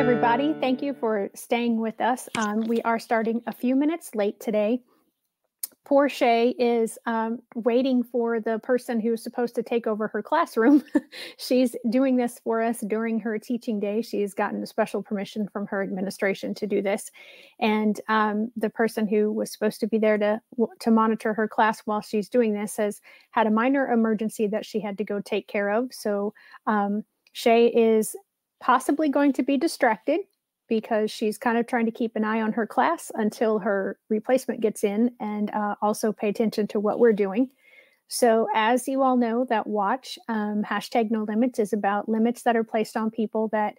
everybody. Thank you for staying with us. We are starting a few minutes late today. Poor Shay is waiting for the person who's supposed to take over her classroom. She's doing this for us during her teaching day. She's gotten a special permission from her administration to do this. And the person who was supposed to be there to monitor her class while she's doing this has had a minor emergency that she had to go take care of. So Shay is possibly going to be distracted because she's kind of trying to keep an eye on her class until her replacement gets in, and also pay attention to what we're doing. So as you all know, that watch, #NoLimits, is about limits that are placed on people that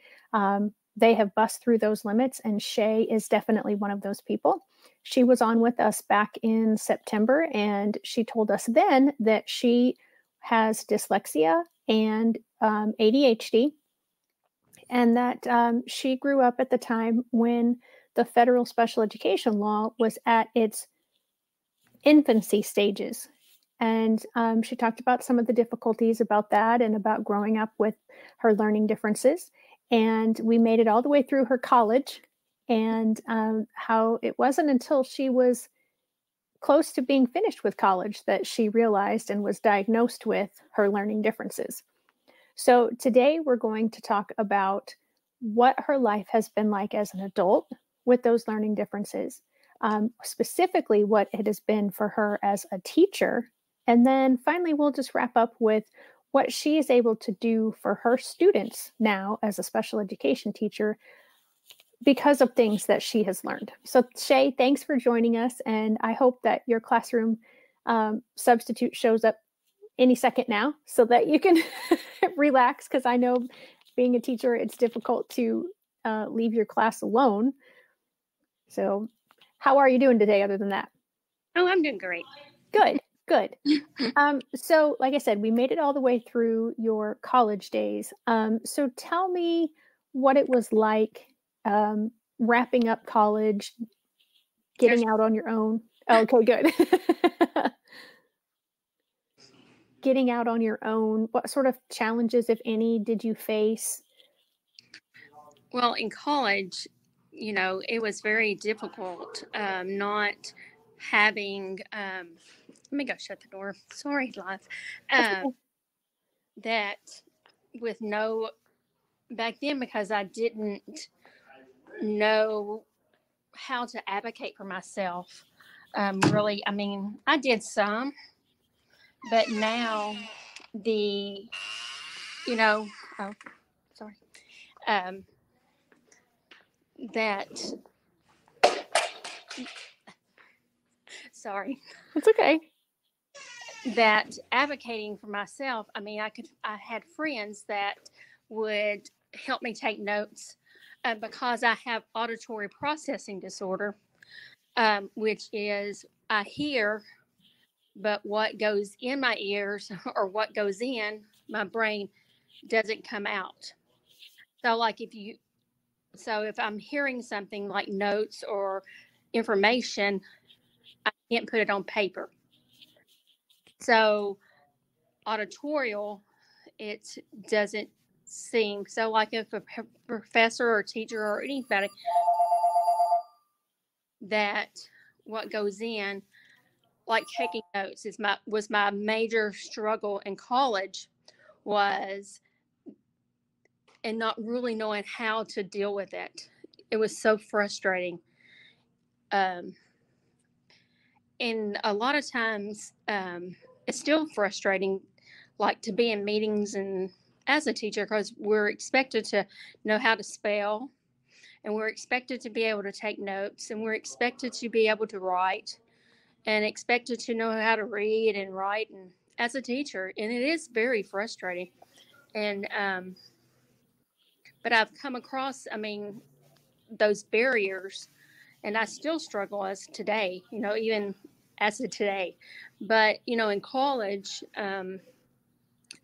they have bust through those limits, and Shay is definitely one of those people. She was on with us back in September, and she told us then that she has dyslexia and ADHD, and that she grew up at the time when the federal special education law was at its infancy stages. And she talked about some of the difficulties about that and about growing up with her learning differences. And we made it all the way through her college, and how it wasn't until she was close to being finished with college that she realized and was diagnosed with her learning differences. So today we're going to talk about what her life has been like as an adult with those learning differences, specifically what it has been for her as a teacher. And then finally, we'll just wrap up with what she is able to do for her students now as a special education teacher because of things that she has learned. So Shay, thanks for joining us. And I hope that your classroom substitute shows up any second now so that you can relax, because I know being a teacher, it's difficult to leave your class alone. So how are you doing today other than that? Oh, I'm doing great. Good. So like I said, we made it all the way through your college days. So tell me what it was like wrapping up college, getting out on your own. Okay, good. Getting out on your own, what sort of challenges, if any, did you face? Well, in college, it was very difficult not having, let me go shut the door. Sorry, live. That with back then, because I didn't know how to advocate for myself, really, I did some, but now oh, sorry. That sorry. It's okay. That advocating for myself, I had friends that would help me take notes because I have auditory processing disorder, which is I hear, but what goes in my ears or what goes in my brain doesn't come out. So if I'm hearing something like notes or information, I can't put it on paper. So auditorial, it doesn't seem. So like if a professor or teacher or anybody, that what goes in, like taking notes was my major struggle in college, and not really knowing how to deal with it. It was so frustrating. And a lot of times, it's still frustrating, like to be in meetings and as a teacher, because we're expected to know how to spell, and we're expected to be able to take notes, and we're expected to be able to write, and expected to know how to read and write, and as a teacher, and it is very frustrating. And but I've come across, those barriers, and I still struggle as today, even as of today. But, in college,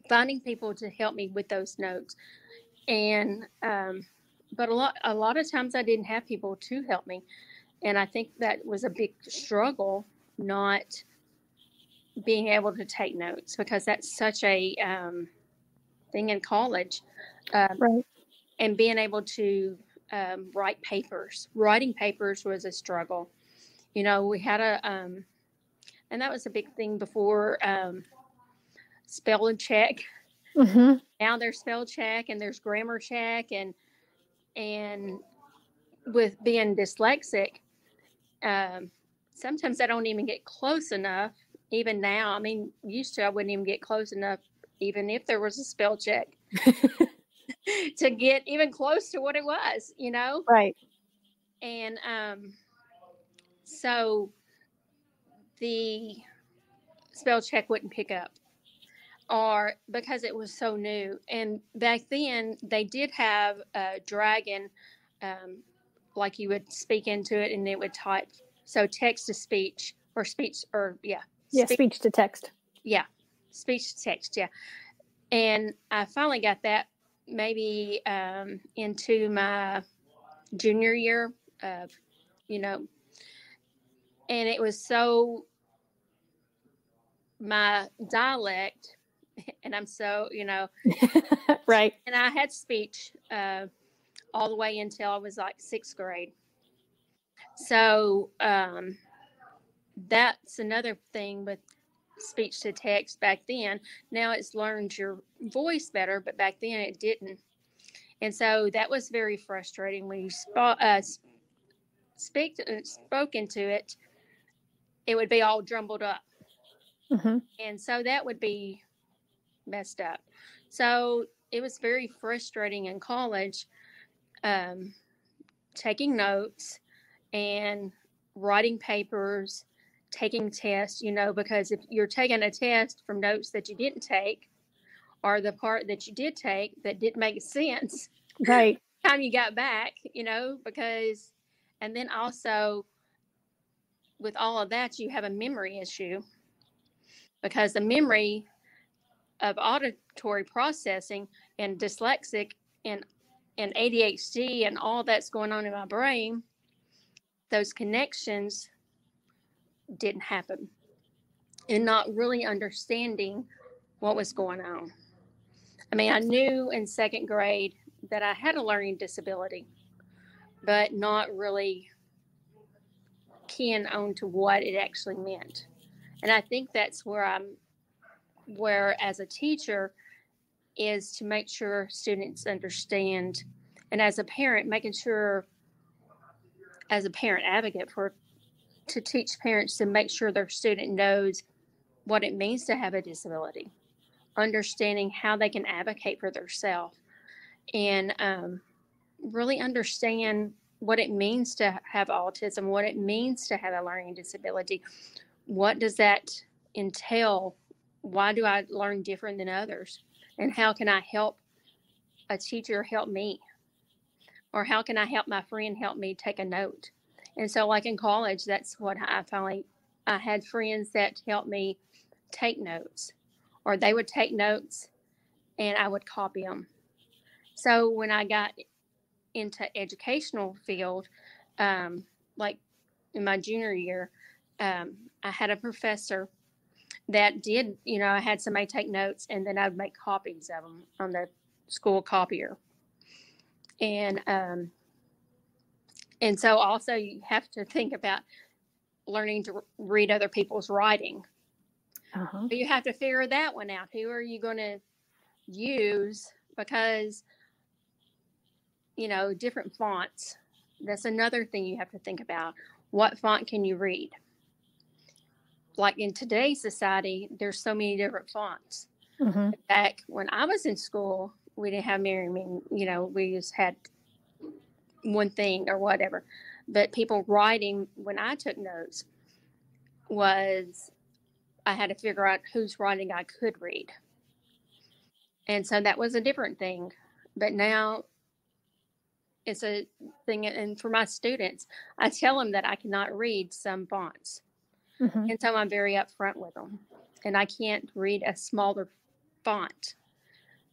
finding people to help me with those notes. And, but a lot of times I didn't have people to help me. And I think that was a big struggle, not being able to take notes, because that's such a thing in college. Right. And being able to write papers. Writing papers was a struggle. We had and that was a big thing before spell and check. Mm-hmm. Now there's spell check and there's grammar check, and with being dyslexic, sometimes I don't even get close enough. Even now, I mean, used to I wouldn't even get close enough, even if there was a spell check, to get even close to what it was, Right. And so the spell check wouldn't pick up, or because it was so new. And back then, they did have a dragon, like you would speak into it and it would type. So text to speech, or speech, or Yeah, speech to text. Yeah, speech to text, yeah. And I finally got that maybe into my junior year of, and it was so, my dialect, and I'm so, Right. and I had speech all the way until I was like 6th grade. So that's another thing with speech to text back then. Now it's learned your voice better, but back then it didn't. And so that was very frustrating when you spoke into it. It would be all jumbled up. Mm-hmm. And so that would be messed up. So it was very frustrating in college, taking notes and writing papers, taking tests, because if you're taking a test from notes that you didn't take, or the part that you did take that didn't make sense, right, time you got back, because, and then also with all of that, you have a memory issue, because the memory of auditory processing and dyslexic and ADHD and all that's going on in my brain, those connections didn't happen, and not really understanding what was going on. I mean, I knew in 2nd grade that I had a learning disability, but not really keying on to what it actually meant. And I think that's where as a teacher is to make sure students understand, and as a parent, making sure, as a parent advocate, to teach parents to make sure their student knows what it means to have a disability, understanding how they can advocate for themselves, and really understand what it means to have autism, what it means to have a learning disability. What does that entail? Why do I learn different than others? And how can I help a teacher help me? Or how can I help my friend help me take a note? And so, like in college, that's what I had friends that helped me take notes, or they would take notes and I would copy them. So when I got into educational field, like in my junior year, I had a professor that did, I had somebody take notes, and then I would make copies of them on the school copier. And so also you have to think about learning to read other people's writing. Uh-huh. You have to figure that one out. Who are you going to use? Because, different fonts. That's another thing you have to think about. What font can you read? Like in today's society, there's so many different fonts. Mm-hmm. Back when I was in school, we didn't have Merriam, we just had one thing or whatever. But people writing, when I took notes, I had to figure out whose writing I could read. And so that was a different thing. But now it's a thing. And for my students, I tell them that I cannot read some fonts. Mm-hmm. And so I'm very upfront with them. And I can't read a smaller font,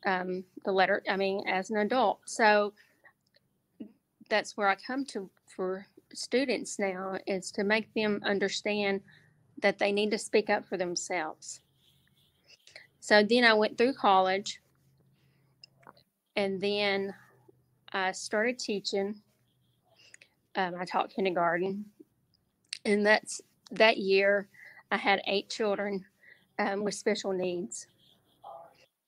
as an adult. So that's where I come to for students now, is to make them understand that they need to speak up for themselves. So then I went through college, and then I started teaching. I taught kindergarten, and that year I had 8 children with special needs.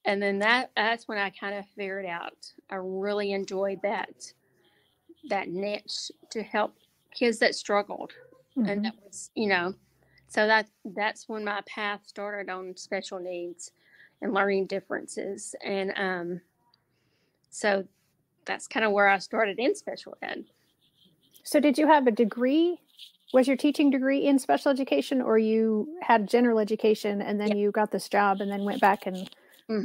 And then that's when I kind of figured out I really enjoyed that niche to help kids that struggled. And that was, so that's when my path started on special needs and learning differences. And so that's kind of where I started in special ed. So did you have a degree? Was your teaching degree in special education, or you had general education and then you got this job and then went back and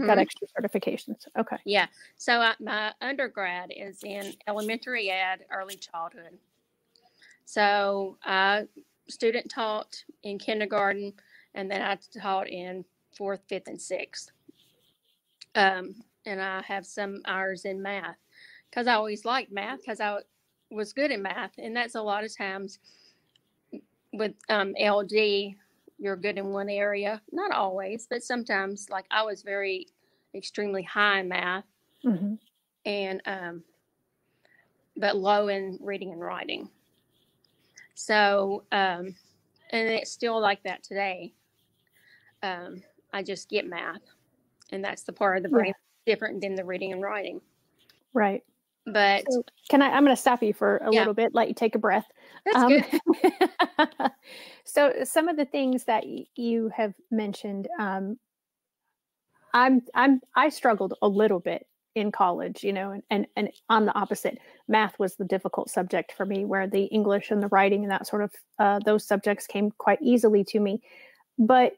got extra certifications? Okay. Yeah. So my undergrad is in elementary ed, early childhood. So I student taught in kindergarten, and then I taught in 4th, 5th, and 6th. And I have some hours in math because I always liked math because I was good in math. And that's a lot of times with LD, you're good in one area. Not always, but sometimes. Like I was extremely high in math, and but low in reading and writing. So, and it's still like that today. I just get math, and that's the part of the brain different than the reading and writing. Right. But so I'm going to stop you for a little bit, let you take a breath. That's good. So some of the things that you have mentioned, I struggled a little bit in college, and on the opposite, math was the difficult subject for me, where the English and the writing and that sort of those subjects came quite easily to me. But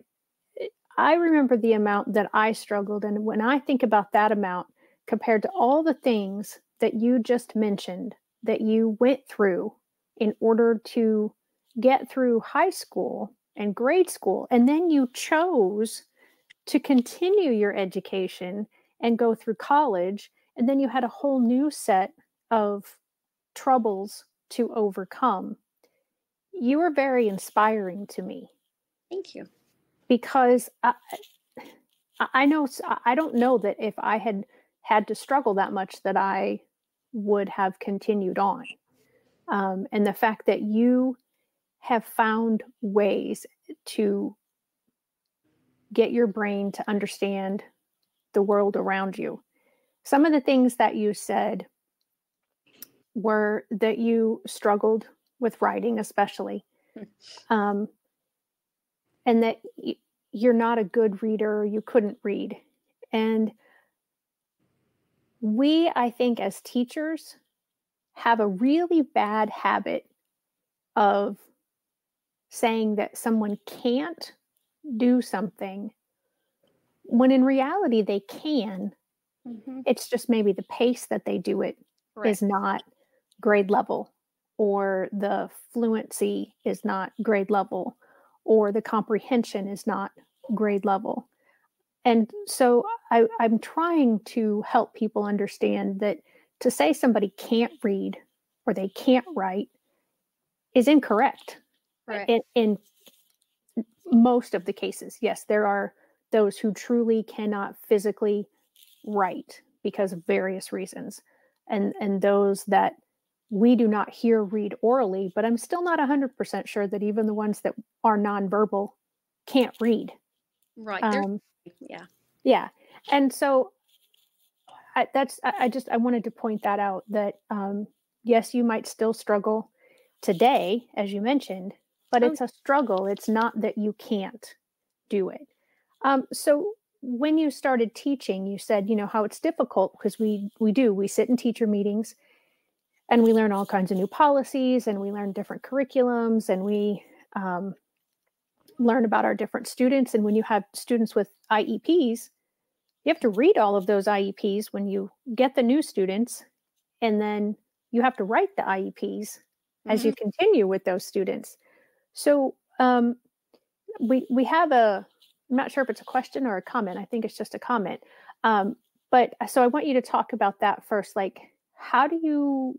I remember the amount that I struggled, and when I think about that amount compared to all the things that you just mentioned that you went through in order to get through high school and grade school, and then you chose to continue your education and go through college, and then you had a whole new set of troubles to overcome. You were very inspiring to me. Thank you. Because I know, I don't know that if I had to struggle that much that I would have continued on. And the fact that you have found ways to get your brain to understand the world around you. Some of the things that you said were that you struggled with writing, especially, and that you're not a good reader, you couldn't read. And we, I think, as teachers, have a really bad habit of saying that someone can't do something when in reality they can. It's just maybe the pace that they do it is not grade level, or the fluency is not grade level, or the comprehension is not grade level. And so I'm trying to help people understand that to say somebody can't read or they can't write is incorrect. Right. In most of the cases, yes, there are those who truly cannot physically write because of various reasons. And those that we do not hear read orally, but I'm still not 100% sure that even the ones that are nonverbal can't read. Right. Yeah. And so I wanted to point that out, that yes, you might still struggle today, as you mentioned, but it's a struggle. It's not that you can't do it. So when you started teaching, you said, how it's difficult because we sit in teacher meetings and we learn all kinds of new policies and we learn different curriculums and we learn about our different students. And when you have students with IEPs, you have to read all of those IEPs when you get the new students, and then you have to write the IEPs as you continue with those students. So we have I'm not sure if it's a question or a comment. I think it's just a comment. But so I want you to talk about that first. Like, how do you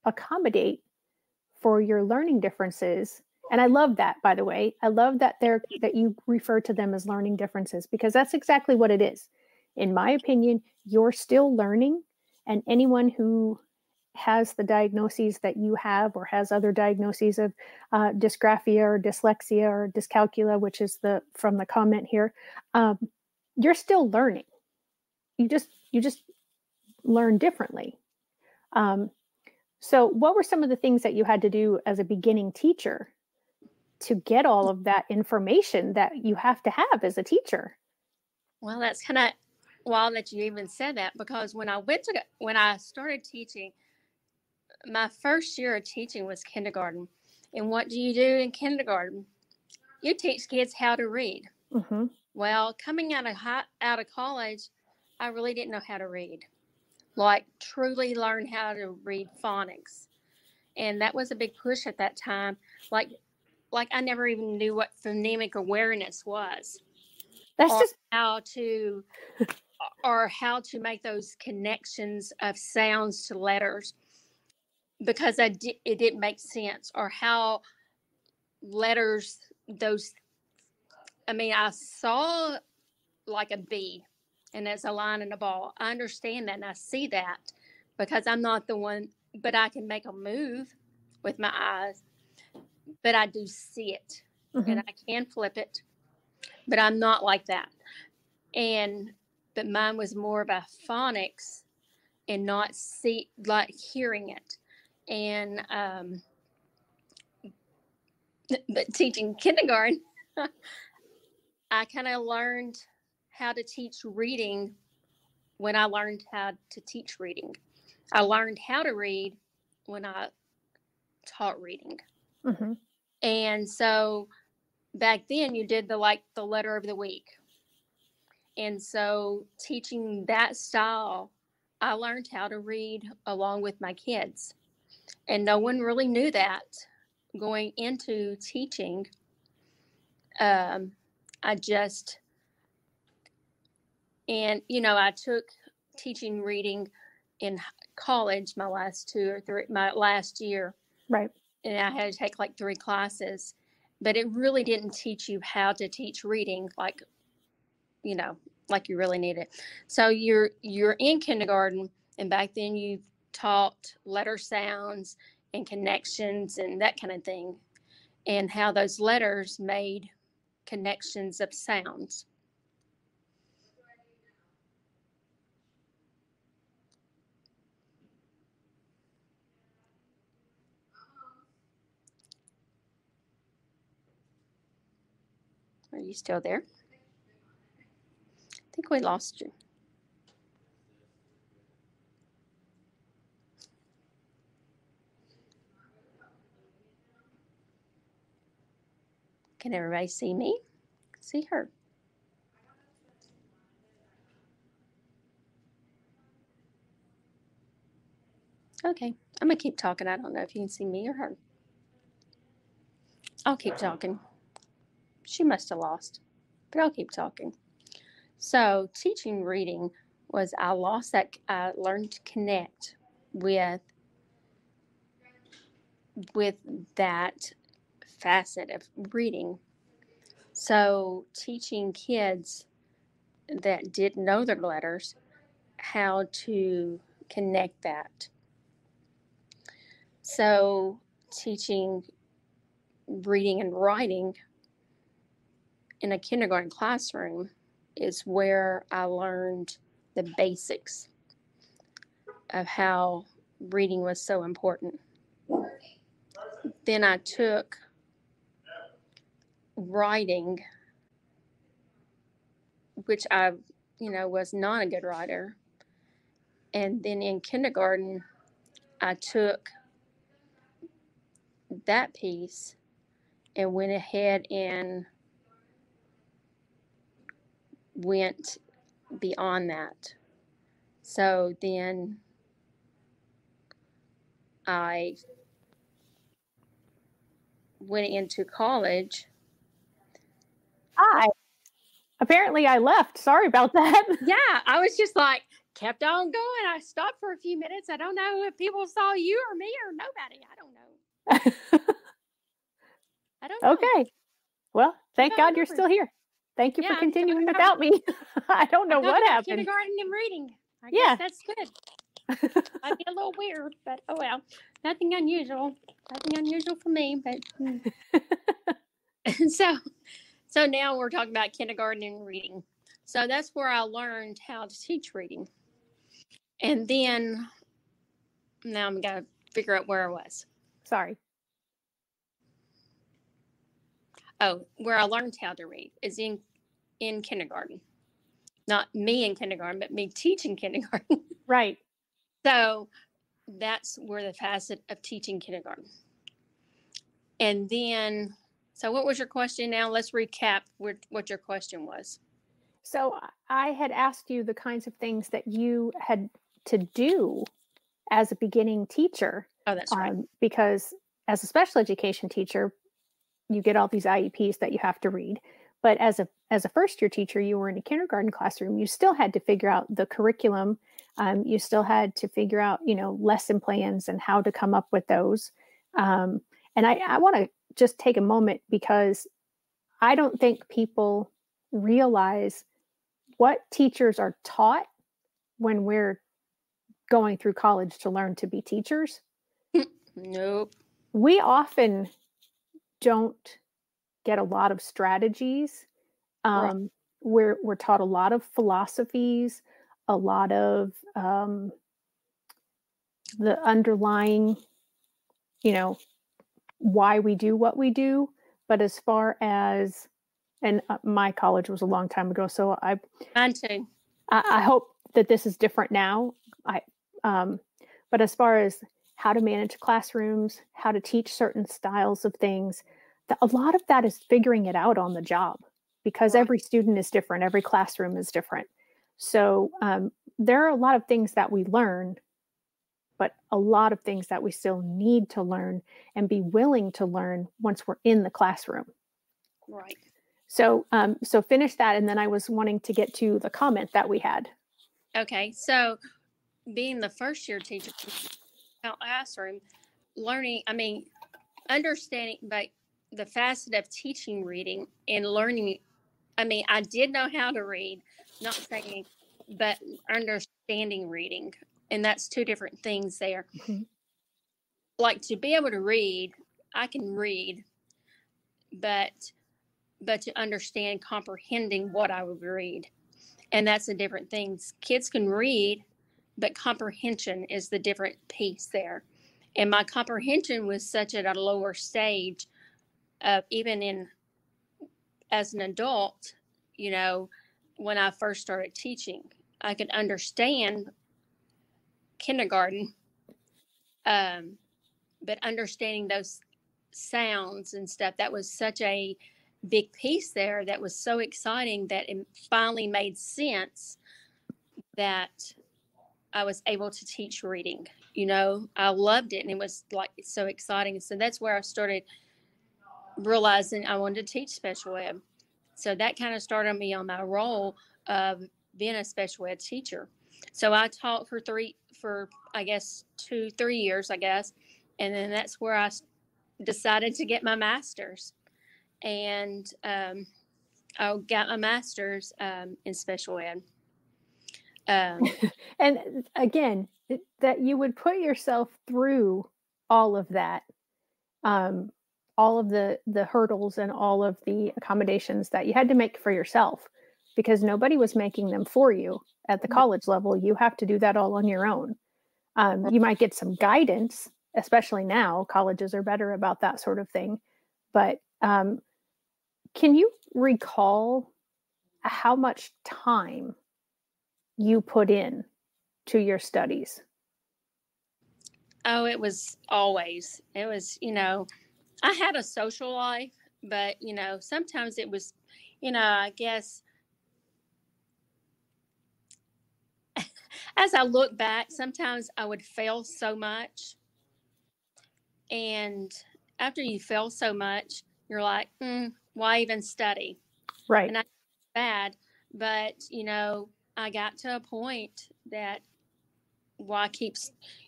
accommodate for your learning differences? And I love that, by the way. I love that that you refer to them as learning differences, because that's exactly what it is. In my opinion, you're still learning, And anyone who has the diagnoses that you have or has other diagnoses of dysgraphia or dyslexia or dyscalculia, which is from the comment here, you're still learning. You just learn differently. So what were some of the things that you had to do as a beginning teacher to get all of that information that you have to have as a teacher? Well, that's kind of wild that you even said that, because when I started teaching, my first year of teaching was kindergarten. And what do you do in kindergarten? You teach kids how to read. Mm-hmm. Well, coming out of college, I really didn't know how to read. Like, truly learn how to read phonics. And that was a big push at that time. Like I never even knew what phonemic awareness was. That's or just how to or how to make those connections of sounds to letters, because it didn't make sense, or how letters, those, I mean, I saw like a B and there's a line and a ball. I understand that and I see that, because I'm not the one, but I can make a move with my eyes, but I do see it. mm-hmm. And I can flip it, but I'm not like that. But mine was more about phonics and not hearing it. And but teaching kindergarten, I kind of learned how to teach reading when I learned how to teach reading. I learned how to read when I taught reading. Mm-hmm. And so back then you did the letter of the week. And so teaching that style, I learned how to read along with my kids. And no one really knew that going into teaching. I took teaching reading in college my last year. Right. And I had to take like 3 classes, but it really didn't teach you how to teach reading like you really need it. So you're in kindergarten, and back then you taught letter sounds and connections and that kind of thing, and how those letters made connections of sounds. Are you still there? I think we lost you. Can everybody see me? See her? Okay, I'm going to keep talking. I don't know if you can see me or her. I'll keep talking. She must have lost, but I'll keep talking. So teaching reading was, I learned to connect with that facet of reading. So teaching kids that didn't know their letters how to connect that. So teaching reading and writing in a kindergarten classroom is where I learned the basics of how reading was so important. Then I took writing, which I, was not a good writer. And then in kindergarten, I took that piece and went ahead and went beyond that. So then I went into college. Hi. Apparently I left. Sorry about that. Yeah, I was just like, kept on going. I stopped for a few minutes. I don't know if people saw you or me or nobody. I don't know. I don't know. Okay. Well, thank God you're still here. Thank you for continuing without me. I don't know what happened. Kindergarten and reading. I Yeah. guess that's good. Might be a little weird, but oh well. Nothing unusual. Nothing unusual for me, but so so now we're talking about kindergarten and reading. So that's where I learned how to teach reading. And then now I'm gonna figure out where I was. Sorry. Oh, where I learned how to read is in kindergarten. Not me in kindergarten, but me teaching kindergarten. Right. So that's where the facet of teaching kindergarten. And then, so what was your question now? Let's recap what your question was. So I had asked you the kinds of things that you had to do as a beginning teacher, Oh, that's right. because as a special education teacher, you get all these IEPs that you have to read. But as a first year teacher, you were in a kindergarten classroom. You still had to figure out the curriculum. You still had to figure out, lesson plans and how to come up with those. And I want to just take a moment because I don't think people realize what teachers are taught when we're going through college to learn to be teachers. Nope. We often don't get a lot of strategies. Right. We're taught a lot of philosophies, a lot of the underlying, why we do what we do. But as far as, and my college was a long time ago, so Mine too. I hope that this is different now. But as far as how to manage classrooms, how to teach certain styles of things, a lot of that is figuring it out on the job because Right. every student is different, every classroom is different. So there are a lot of things that we learn, but a lot of things that we still need to learn and be willing to learn once we're in the classroom. Right. So finish that, and then I was wanting to get to the comment that we had. Okay. So being the first year teacher in the classroom, learning, understanding, but the facet of teaching reading and learning. I did know how to read, not saying, but understanding reading. And that's two different things there. Mm-hmm. Like to be able to read, I can read, but to understand comprehending what I would read. And that's the different things. Kids can read, but comprehension is the different piece there. And my comprehension was such at a lower stage of even as an adult, when I first started teaching. I could understand kindergarten, but understanding those sounds and stuff, that was such a big piece there that was so exciting that it finally made sense that I was able to teach reading. I loved it and it was like so exciting. So that's where I started realizing I wanted to teach special ed. So that kind of started me on my role of being a special ed teacher. So I taught for I guess 2-3 years, I guess. And then that's where I decided to get my master's. And I got my master's in special ed. And again, that you would put yourself through all of that, all of the hurdles and all of the accommodations that you had to make for yourself, because nobody was making them for you at the college level. You have to do that all on your own. You might get some guidance, especially now. Colleges are better about that sort of thing. But can you recall how much time you put in to your studies? Oh, it was I had a social life, but, sometimes it was, I guess, as I look back, sometimes I would fail so much. And after you fail so much, you're like, why even study? Right. And I bad, but, I got to a point that why keep,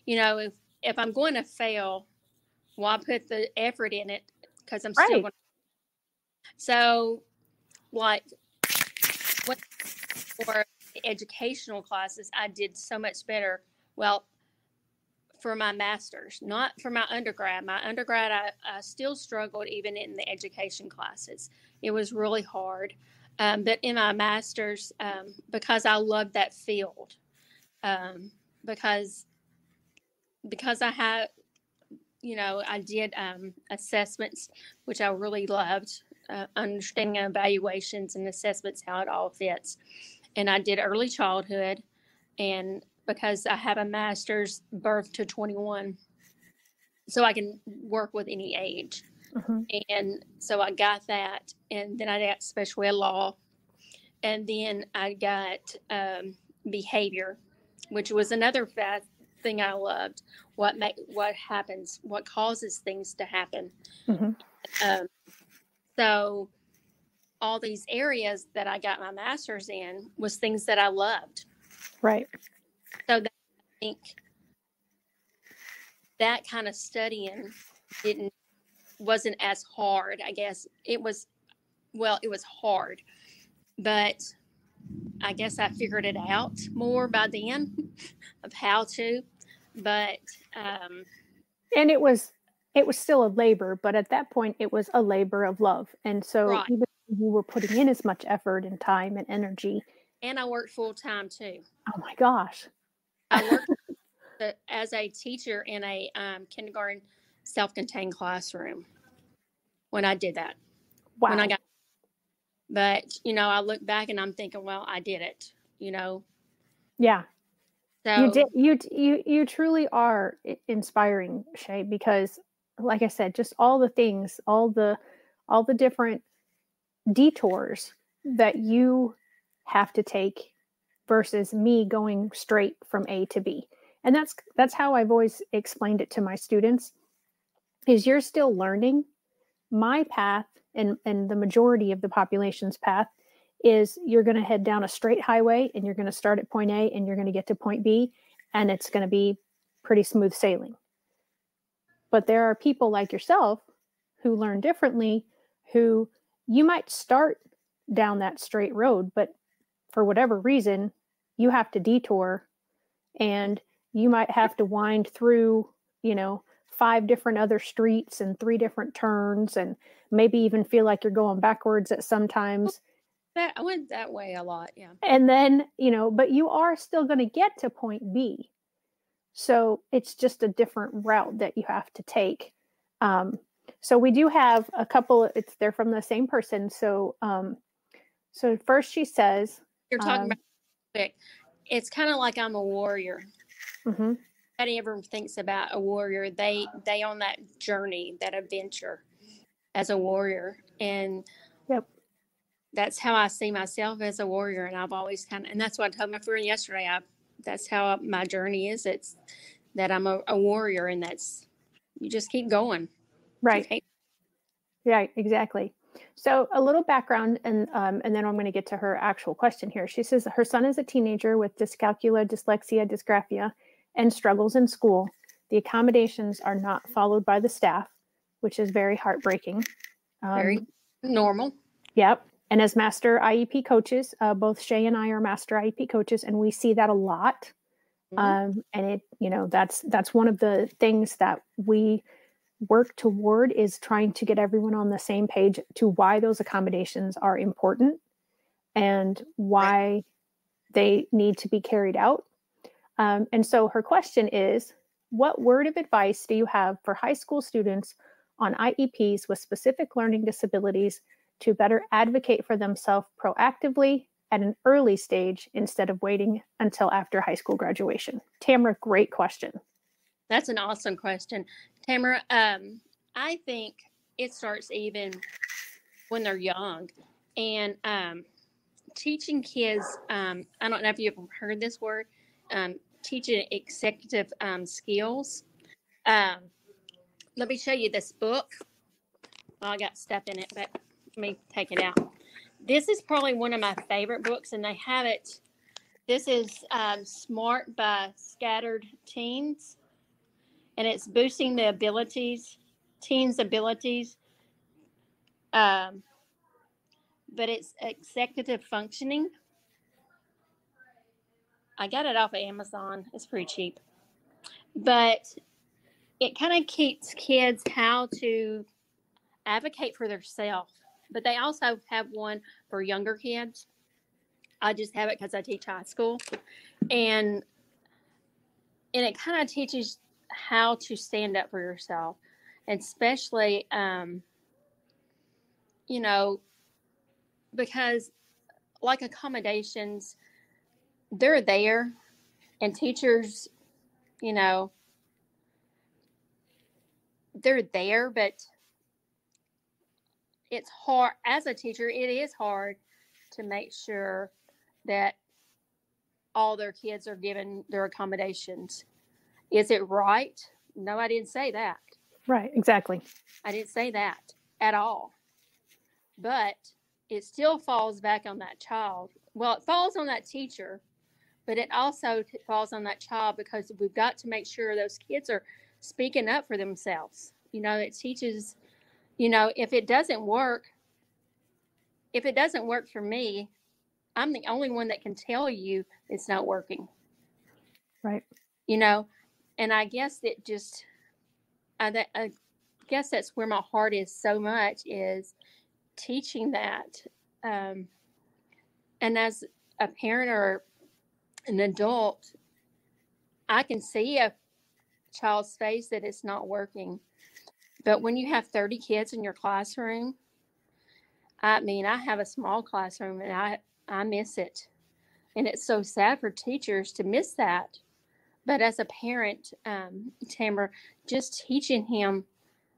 if I'm going to fail, why put the effort in it? Because I'm still Right. going to. So, like, for the educational classes, I did so much better Well, for my master's, not for my undergrad. My undergrad, I still struggled even in the education classes. It was really hard. But in my master's, because I loved that field, um, because I had, I did assessments, which I really loved, understanding evaluations and assessments, how it all fits. And I did early childhood, and because I have a master's birth to 21, so I can work with any age. Mm-hmm. And so I got that, and then I got special ed law, and then I got behavior, which was another thing I loved. What happens, what causes things to happen. Mm-hmm. Um, so all these areas that I got my master's in was things that I loved. Right. So I think that kind of studying wasn't as hard. I guess it was hard, but I guess I figured it out more by then of how to. But And it was still a labor, but at that point it was a labor of love. And so right, even if you were putting in as much effort and time and energy. and I worked full time too. Oh my gosh. I worked as a teacher in a kindergarten self-contained classroom when I did that. Wow. When I got, but I look back and I'm thinking, well, I did it. Yeah. So You truly are inspiring, Shae, because like I said, just all the things, all the different detours that you have to take versus me going straight from A to B. And that's how I've always explained it to my students, is you're still learning. My path and the majority of the population's path is you're going to head down a straight highway and you're going to start at point A and you're going to get to point B, and it's going to be pretty smooth sailing. But there are people like yourself who learn differently, who you might start down that straight road, but for whatever reason, you have to detour, and you might have to wind through, 5 different other streets and 3 different turns, and maybe even feel like you're going backwards at sometimes. that I went that way a lot, yeah. And then, but you are still going to get to point B. So it's just a different route that you have to take. So we do have a couple, they're from the same person. So, so first she says, You're talking about quick. It's kind of like I'm a warrior. Mm-hmm. Nobody ever thinks about a warrior. They on that journey, that adventure as a warrior. And Yep. That's how I see myself, as a warrior. And I've always and that's what I told my friend yesterday. That's how my journey is. It's that I'm a warrior, and you just keep going. Right. Yeah, exactly. So a little background, and then I'm going to get to her actual question here. She says her son is a teenager with dyscalculia, dyslexia, dysgraphia, and struggles in school. The accommodations are not followed by the staff, which is very heartbreaking. Very normal. Yep. And as master IEP coaches, both Shae and I are master IEP coaches, and we see that a lot. Mm-hmm. And it, that's one of the things that we work toward, is trying to get everyone on the same page to why those accommodations are important and why they need to be carried out. And so her question is, what word of advice do you have for high school students on IEPs with specific learning disabilities to better advocate for themselves proactively at an early stage instead of waiting until after high school graduation? Tamara, great question. That's an awesome question, Tamara. I think it starts even when they're young, and teaching kids. I don't know if you've heard this word. Teaching executive skills. Let me show you this book. Well, I got stuff in it, but let me take it out. This is probably one of my favorite books, and they have it. This is Smart by Scattered Teens, and it's boosting the teens' abilities. But it's executive functioning. I got it off of Amazon. It's pretty cheap. but it kind of keeps kids how to advocate for themselves. But they also have one for younger kids. I just have it because I teach high school, and it kind of teaches how to stand up for yourself, and especially you know, because like accommodations, they're there, and teachers, you know, they're there, but it's hard as a teacher. It is hard to make sure that all their kids are given their accommodations. Is it right? No, I didn't say that. Right, exactly. I didn't say that at all. But it still falls back on that child. Well, it falls on that teacher, but it also falls on that child, because we've got to make sure those kids are speaking up for themselves. It teaches, if it doesn't work for me, I'm the only one that can tell you it's not working. Right. And I guess I guess that's where my heart is so much, is teaching that. And as a parent or an adult, I can see a child's face that it's not working. But when you have 30 kids in your classroom, I mean, I have a small classroom, and I miss it. And it's so sad for teachers to miss that. But as a parent, Tamara, just teaching him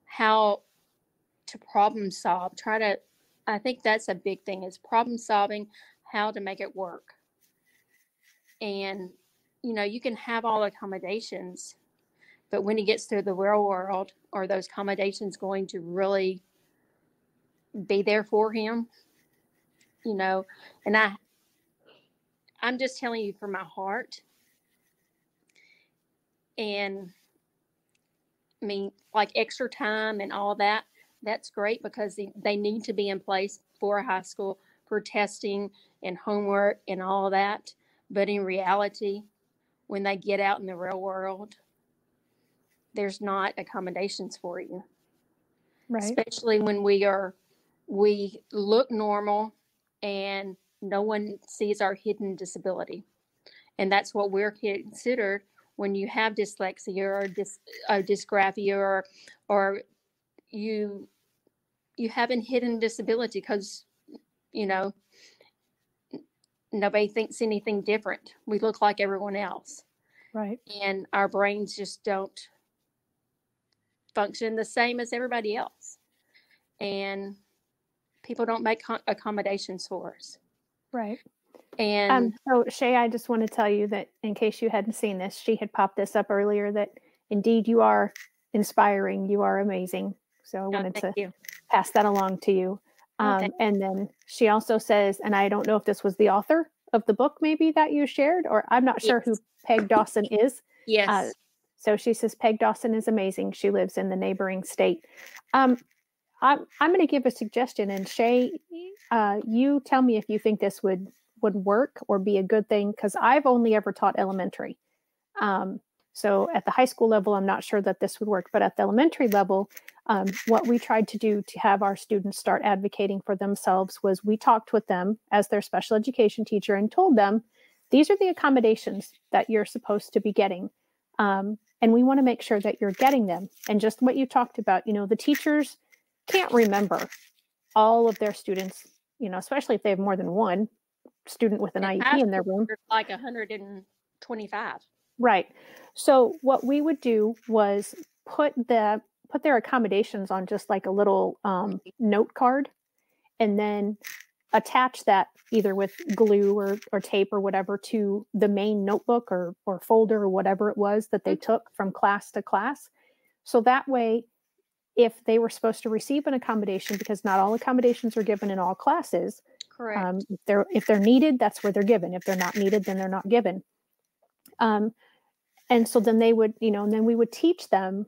how to problem solve, I think that's a big thing, is problem solving, how to make it work. And, you can have all accommodations, but when he gets to the real world, are those accommodations going to really be there for him? And I'm just telling you from my heart. And I mean, like extra time and all that, that's great, because they need to be in place for high school, for testing and homework and all that. But in reality, when they get out in the real world, there's not accommodations for you. Right. Especially when we look normal and no one sees our hidden disability. And that's what we're considered when you have dyslexia or dysgraphia, or you have a hidden disability, because nobody thinks anything different. We look like everyone else. Right. And our brains just don't function the same as everybody else. And people don't make accommodations for us. Right. And so Shae, I just want to tell you that, in case you hadn't seen this, she had popped this up earlier, that indeed you are inspiring. You are amazing. So I wanted to pass that along to you. And then she also says, and I don't know if this was the author of the book maybe that you shared, or I'm not sure who Peg Dawson is. Yes. So she says, Peg Dawson is amazing. She lives in the neighboring state. I'm going to give a suggestion, and Shae, you tell me if you think this would work or be a good thing, because I've only ever taught elementary. So at the high school level, I'm not sure that this would work, but at the elementary level, what we tried to do to have our students start advocating for themselves was we talked with them as their special education teacher and told them, these are the accommodations that you're supposed to be getting. And we want to make sure that you're getting them. And just what you talked about, the teachers can't remember all of their students, especially if they have more than one student with an IEP in their room. Like 125. Right. So what we would do was put their accommodations on just like a little note card, and then attach that either with glue or tape or whatever to the main notebook or folder or whatever it was that they took from class to class. So that way, if they were supposed to receive an accommodation, because not all accommodations are given in all classes. Correct. If they're needed, that's where they're given. If they're not needed, then they're not given. And so then they would, and then we would teach them,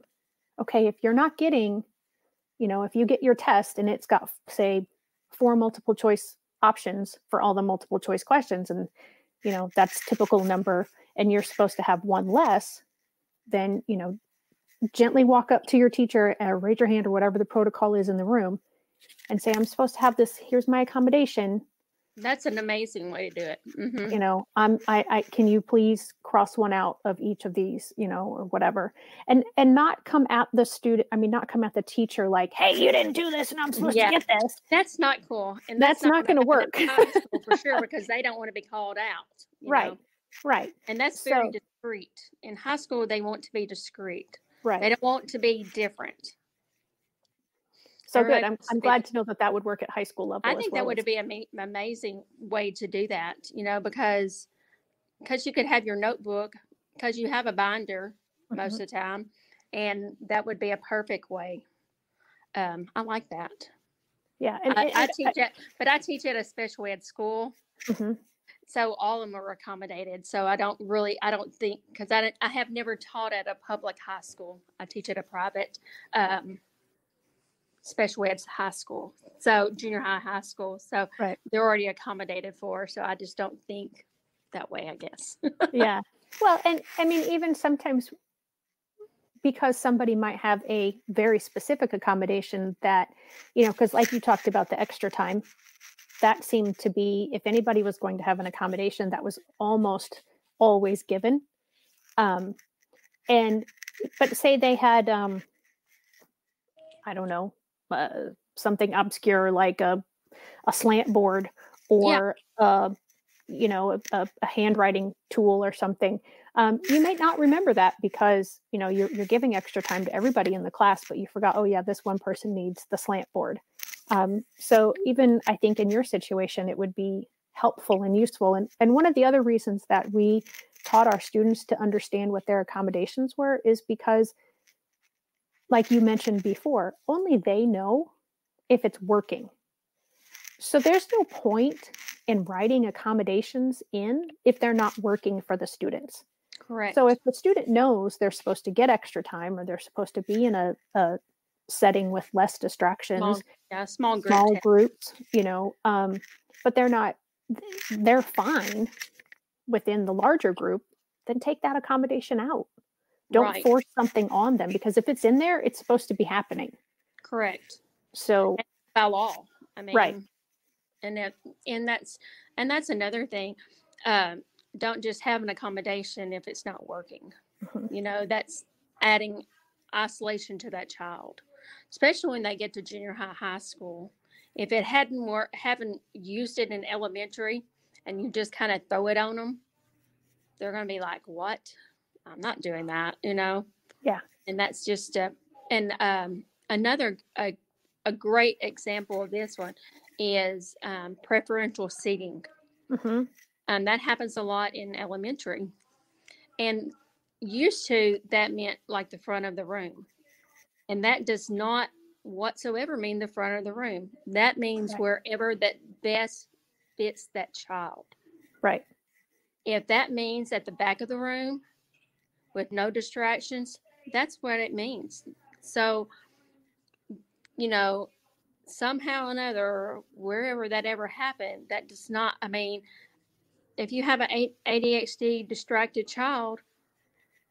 okay, if you're not getting, if you get your test and it's got, say, 4 multiple choice options for all the multiple choice questions, and, that's typical number, and you're supposed to have 1 less, then, gently walk up to your teacher or raise your hand or whatever the protocol is in the room and say, I'm supposed to have this. Here's my accommodation. That's an amazing way to do it. Mm-hmm. Can you please cross one out of each of these, or whatever, and not come at the student. I mean, not come at the teacher like, hey, you didn't do this and I'm supposed to get this. That's not cool. And that's not going to work in high school for sure, because they don't want to be called out. Right. And that's very discreet. In high school, they want to be discreet. Right. They don't want to be different. So good. I'm glad to know that would work at high school level. I think that would be an amazing way to do that, because you could have your notebook, because you have a binder most of the time, and that would be a perfect way. I like that. Yeah. And I teach it, but I teach at a special ed school. Mm-hmm. So all of them are accommodated. So I don't think, because I have never taught at a public high school. I teach at a private special ed high school, so junior high school. So they're already accommodated for. So I just don't think that way, I guess. Yeah. Well, and I mean, even sometimes because somebody might have a very specific accommodation that, because like you talked about the extra time, that seemed to be, if anybody was going to have an accommodation, that was almost always given. But say they had, I don't know, something obscure like a slant board or a handwriting tool or something. You may not remember that because you're giving extra time to everybody in the class, but you forgot, oh yeah, this one person needs the slant board. So even I think in your situation, it would be helpful and useful. And one of the other reasons that we taught our students to understand what their accommodations were is because, like you mentioned before, only they know if it's working. So there's no point in writing accommodations in if they're not working for the students. Correct. So if the student knows they're supposed to get extra time or they're supposed to be in a setting with less distractions, small groups, but they're fine within the larger group, then take that accommodation out. Don't force something on them, because if it's in there, it's supposed to be happening. Correct. So by law, I mean, right. And that's another thing. Don't just have an accommodation if it's not working. Mm-hmm. That's adding isolation to that child, especially when they get to junior high school. If it haven't used it in elementary and you just kind of throw it on them, they're going to be like, what? I'm not doing that, Yeah. And that's just another a great example of this one is preferential seating. Mm-hmm. And that happens a lot in elementary. And used to, that meant like the front of the room. And that does not whatsoever mean the front of the room. That means wherever that best fits that child. Right. If that means at the back of the room with no distractions, that's what it means. So, somehow or another, wherever that ever happened, that does not, I mean, if you have an ADHD distracted child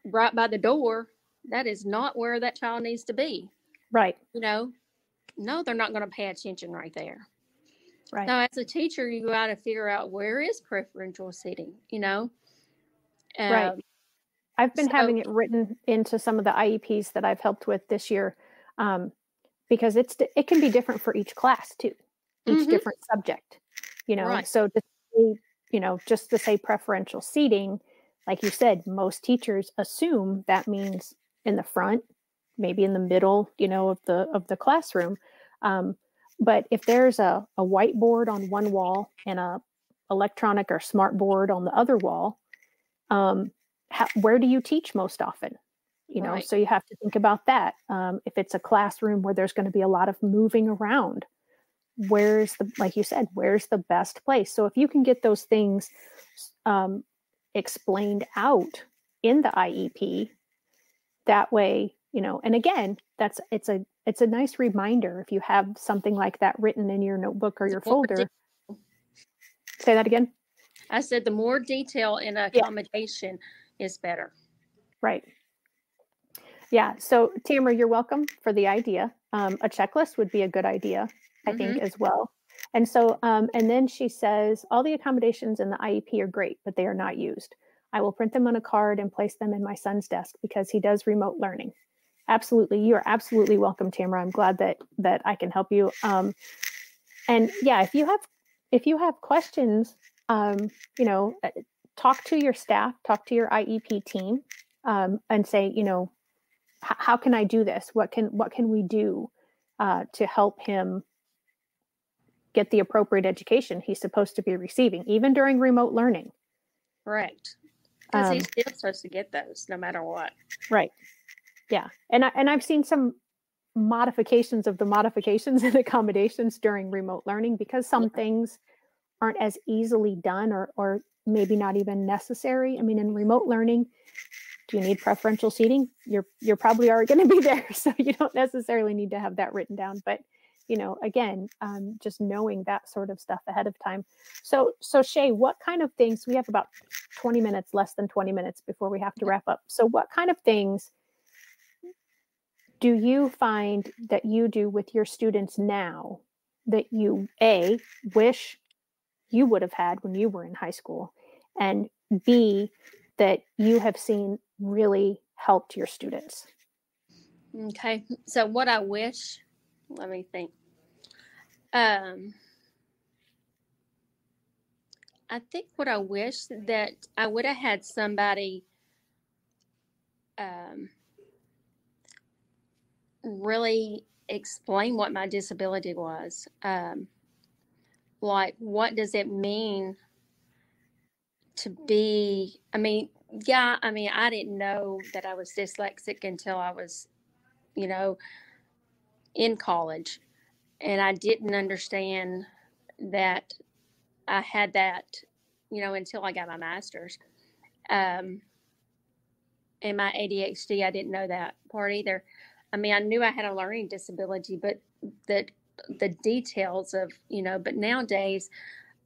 right by the door, that is not where that child needs to be. Right. No, they're not going to pay attention right there. Right. So as a teacher, you got to figure out where is preferential seating, Right. I've been having it written into some of the IEPs that I've helped with this year, because it can be different for each class too, each different subject, so just to say preferential seating, like you said, most teachers assume that means in the front, maybe in the middle, of the classroom. But if there's a whiteboard on one wall and a electronic or smart board on the other wall, where do you teach most often? So you have to think about that. If it's a classroom where there's going to be a lot of moving around, like you said, where's the best place? So if you can get those things explained out in the IEP, that way, and again, it's a nice reminder if you have something like that written in your notebook or your folder. Say that again. I said the more detail in accommodation is better. Right. Yeah. So Tamara, you're welcome for the idea. A checklist would be a good idea, I think, as well. And so, and then she says, all the accommodations in the IEP are great, but they are not used. I will print them on a card and place them in my son's desk because he does remote learning. Absolutely. You are absolutely welcome, Tamara. I'm glad that I can help you. And yeah, if you have questions, you know, talk to your staff, talk to your IEP team, and say, you know, how can I do this? What can we do to help him get the appropriate education he's supposed to be receiving, even during remote learning? Correct. Because he's still supposed to get those no matter what. Right. Yeah. And I've seen some modifications of the modifications and accommodations during remote learning because some things aren't as easily done or maybe not even necessary. I mean, in remote learning, do you need preferential seating? You're probably already going to be there, so you don't necessarily need to have that written down. But you know, again, just knowing that sort of stuff ahead of time. So Shae, what kind of things? We have about 20 minutes, less than 20 minutes before we have to wrap up. So what kind of things do you find that you do with your students now that you wish you would have had when you were in high school, and B, that you have seen really helped your students? Okay. So what I wish, let me think. I think what I wish that I would have had somebody really explain what my disability was. Like, what does it mean to be, I mean, I didn't know that I was dyslexic until I was, you know, in college. And I didn't understand that I had that, you know, until I got my master's. And my ADHD, I didn't know that part either. I mean, I knew I had a learning disability, but the details of, you know, but nowadays,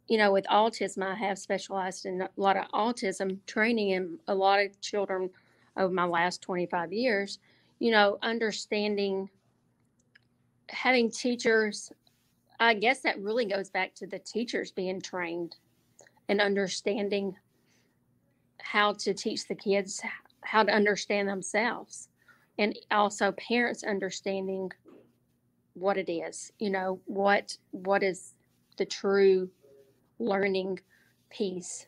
you know, with autism, I have specialized in a lot of autism training in a lot of children over my last 25 years, you know, understanding, having teachers, I guess that really goes back to the teachers being trained and understanding how to teach the kids how to understand themselves, and also parents understanding what it is, you know, what is the true learning piece.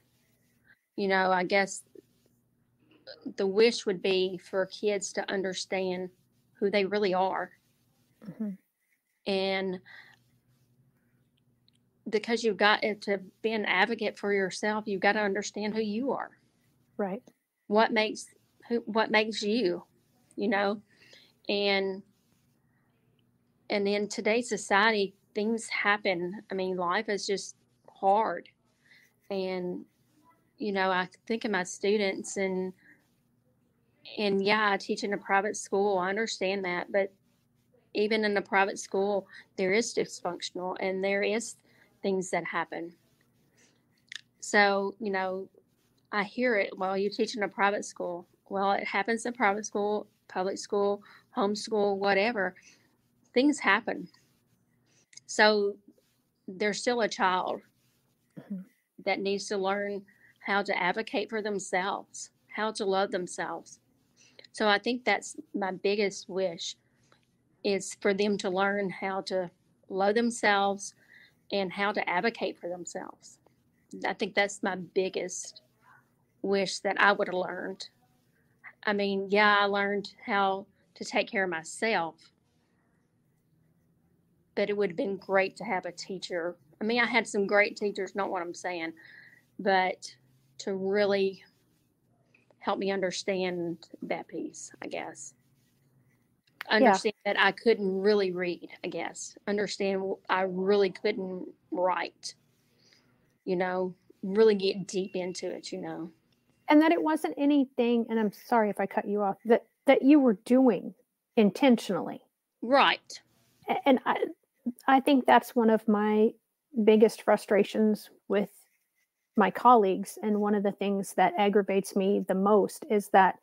You know, I guess the wish would be for kids to understand who they really are. Mm-hmm. And because you've got to be an advocate for yourself, you've got to understand who you are. Right. What makes you, you know, and in today's society, things happen. I mean, life is just hard. And, you know, I think of my students and yeah, I teach in a private school. I understand that. But even in a private school, there is dysfunctional and there is things that happen. So, you know, I hear it. Well, you teach in a private school. Well, it happens in private school, public school, homeschool, whatever. Things happen. So they're still a child that needs to learn how to advocate for themselves, how to love themselves. So I think that's my biggest wish, is for them to learn how to love themselves and how to advocate for themselves. I think that's my biggest wish that I would have learned. I mean, yeah, I learned how to take care of myself, but it would have been great to have a teacher. I mean, I had some great teachers, not what I'm saying, but to really help me understand that piece, I guess. Understand that I couldn't really read, I guess. Understand I really couldn't write, you know, really get deep into it, you know. And that it wasn't anything, and I'm sorry if I cut you off, that you were doing intentionally. Right. And I think that's one of my biggest frustrations with my colleagues. And one of the things that aggravates me the most is that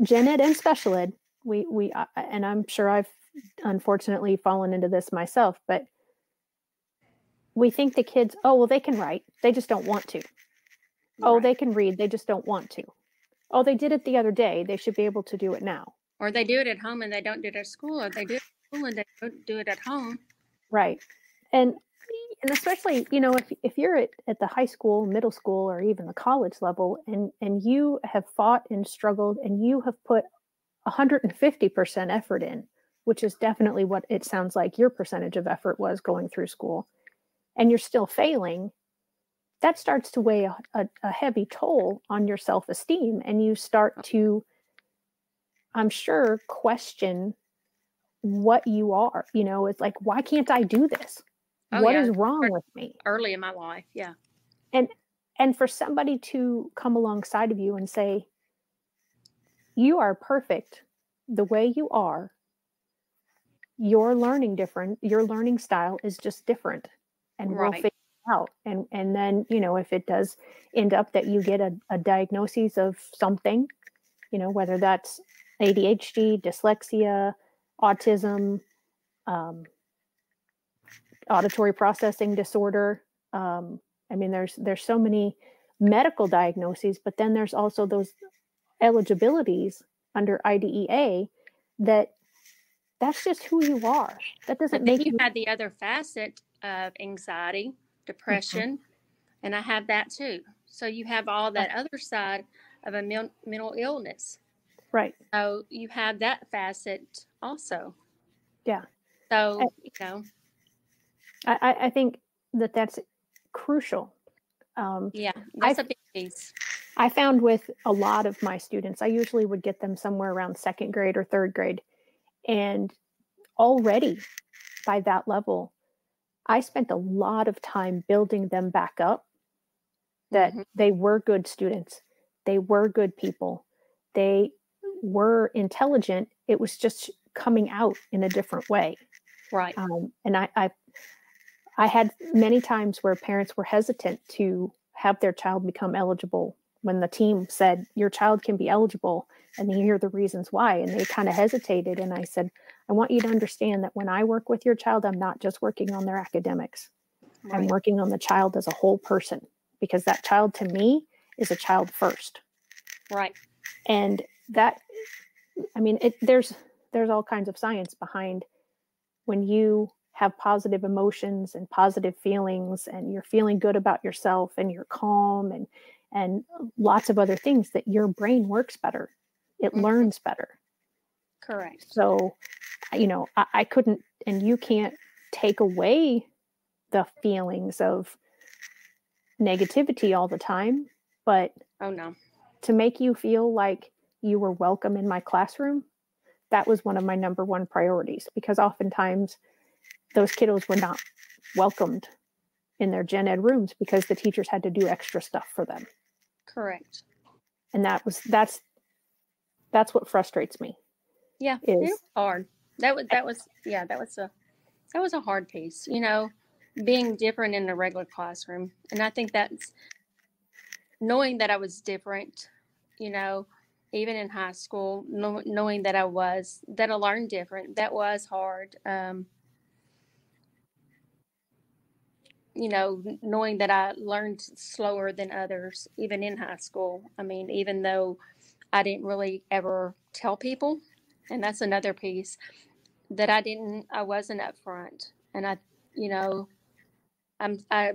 gen ed and special ed and I'm sure I've unfortunately fallen into this myself, but we think the kids, oh, well, they can write. They just don't want to. Oh, Right. they can read. They just don't want to. Oh, they did it the other day. They should be able to do it now. Or they do it at home and they don't do it at school, or they do it at school and they don't do it at home. Right. And especially, if you're at the high school, middle school, or even the college level, and you have fought and struggled and you have put 150% effort in, which is definitely what it sounds like your percentage of effort was going through school, and you're still failing, that starts to weigh a heavy toll on your self-esteem. And you start to, I'm sure, question what you are. It's like, why can't I do this? What is wrong with me? Early in my life, yeah. And for somebody to come alongside of you and say, you are perfect the way you are. You're learning different. Your learning style is just different, and we'll figure it out. And then, if it does end up that you get a diagnosis of something, whether that's ADHD, dyslexia, autism, auditory processing disorder. There's so many medical diagnoses, but then there's also those eligibilities under IDEA that's just who you are. That doesn't make you had the other facet of anxiety, depression, and I have that too. So you have all that other side of a mental illness. Right. So you have that facet also. Yeah. So, I think that's crucial. Yeah, that's a big piece. I found with a lot of my students, I usually would get them somewhere around second grade or third grade. And already by that level, I spent a lot of time building them back up, that they were good students. They were good people. They were intelligent. It was just coming out in a different way. Right. And I had many times where parents were hesitant to have their child become eligible when the team said, your child can be eligible, and then you hear the reasons why, and they kind of hesitated. And I said, I want you to understand that when I work with your child, I'm not just working on their academics. Right. I'm working on the child as a whole person, because that child to me is a child first. Right. And that, there's all kinds of science behind when you have positive emotions and positive feelings, and you're feeling good about yourself, and you're calm, and lots of other things, that your brain works better. It learns better. Correct. So, I couldn't, and you can't take away the feelings of negativity all the time, but to make you feel like you were welcome in my classroom, that was one of my number one priorities, because oftentimes those kiddos were not welcomed in their gen ed rooms because the teachers had to do extra stuff for them. Correct. And that's what frustrates me. Yeah, it was hard. That was a hard piece, being different in the regular classroom. And I think that's knowing that I was different, even in high school, knowing that I learned different, that was hard. Knowing that I learned slower than others, even in high school. Even though I didn't really ever tell people. And that's another piece that I wasn't upfront. And I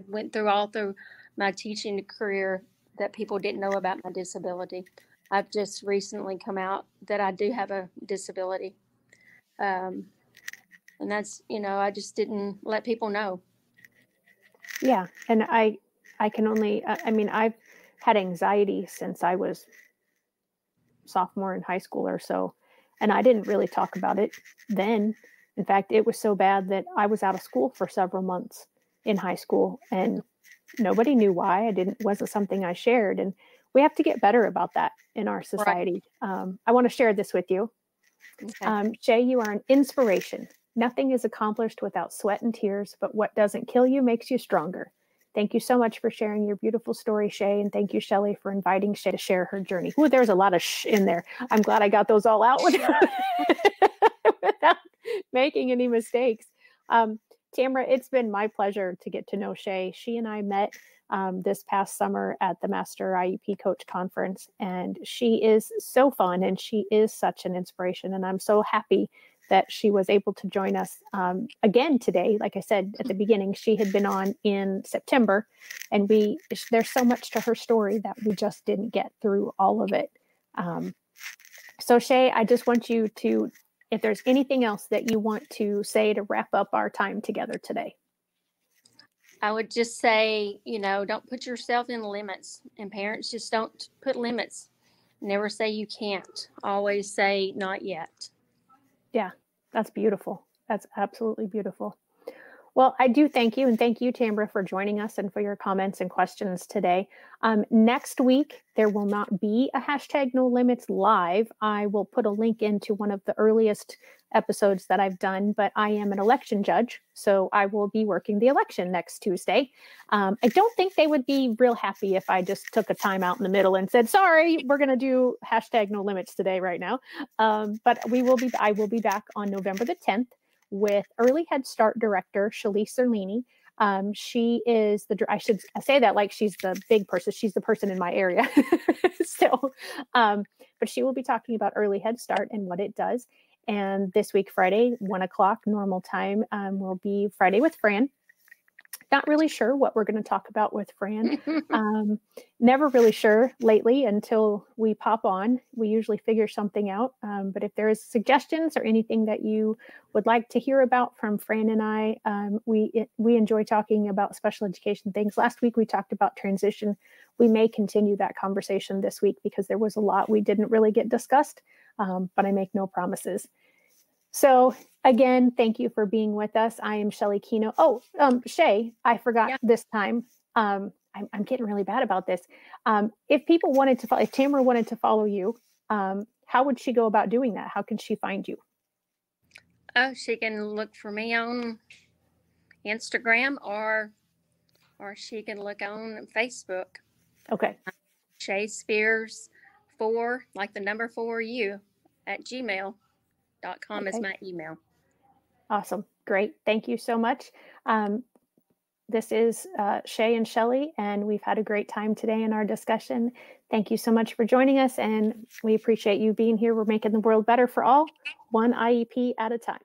went through my teaching career that people didn't know about my disability. I've just recently come out that I do have a disability. And that's, I just didn't let people know. Yeah. And I can only, I've had anxiety since I was sophomore in high school or so, and I didn't really talk about it then. In fact, it was so bad that I was out of school for several months in high school, and nobody knew why. Wasn't something I shared, and we have to get better about that in our society. Right. I want to share this with you. Okay. Shae, you are an inspiration. Nothing is accomplished without sweat and tears, but what doesn't kill you makes you stronger. Thank you so much for sharing your beautiful story, Shae. And thank you, Shelley, for inviting Shae to share her journey. Ooh, there's a lot of sh in there. I'm glad I got those all out without making any mistakes. Tamara, it's been my pleasure to get to know Shae. She and I met this past summer at the Master IEP Coach Conference, and she is so fun and she is such an inspiration. And I'm so happy that she was able to join us again today. Like I said at the beginning, she had been on in September, and there's so much to her story that we just didn't get through all of it. So Shae, I just want you to, if there's anything else that you want to say to wrap up our time together today. I would just say, don't put yourself in limits, and parents, just don't put limits. Never say you can't. Always say not yet. Yeah, that's beautiful. That's absolutely beautiful. Well, I do thank you, and thank you, Tamara, for joining us and for your comments and questions today. Next week, there will not be a hashtag No Limits live. I will put a link into one of the earliest episodes that I've done, but I am an election judge, so I will be working the election next Tuesday. I don't think they would be real happy if I just took a time out in the middle and said, sorry, we're going to do hashtag No Limits today right now. But I will be back on November the 10th. With Early Head Start Director, Shalise Zerlini. She is I should say that like she's the big person. She's the person in my area. But she will be talking about Early Head Start and what it does. And this week, Friday, 1 o'clock normal time, will be Friday with Fran. Not really sure what we're going to talk about with Fran. Never really sure lately until we pop on. We usually figure something out. But if there is suggestions or anything that you would like to hear about from Fran and I, we enjoy talking about special education things. Last week we talked about transition. We may continue that conversation this week because there was a lot we didn't really get discussed, but I make no promises. So again, thank you for being with us. I am Shelley Keno. Oh, Shae, I forgot this time. I'm getting really bad about this. If people wanted to follow, if Tamara wanted to follow you, how would she go about doing that? How can she find you? Oh, she can look for me on Instagram or she can look on Facebook. Okay. Shae Spears 4, like the number 4U at gmail.com is my email. Awesome. Great. Thank you so much. This is Shae and Shelley, and we've had a great time today in our discussion. Thank you so much for joining us, and we appreciate you being here. We're making the world better for all, one IEP at a time.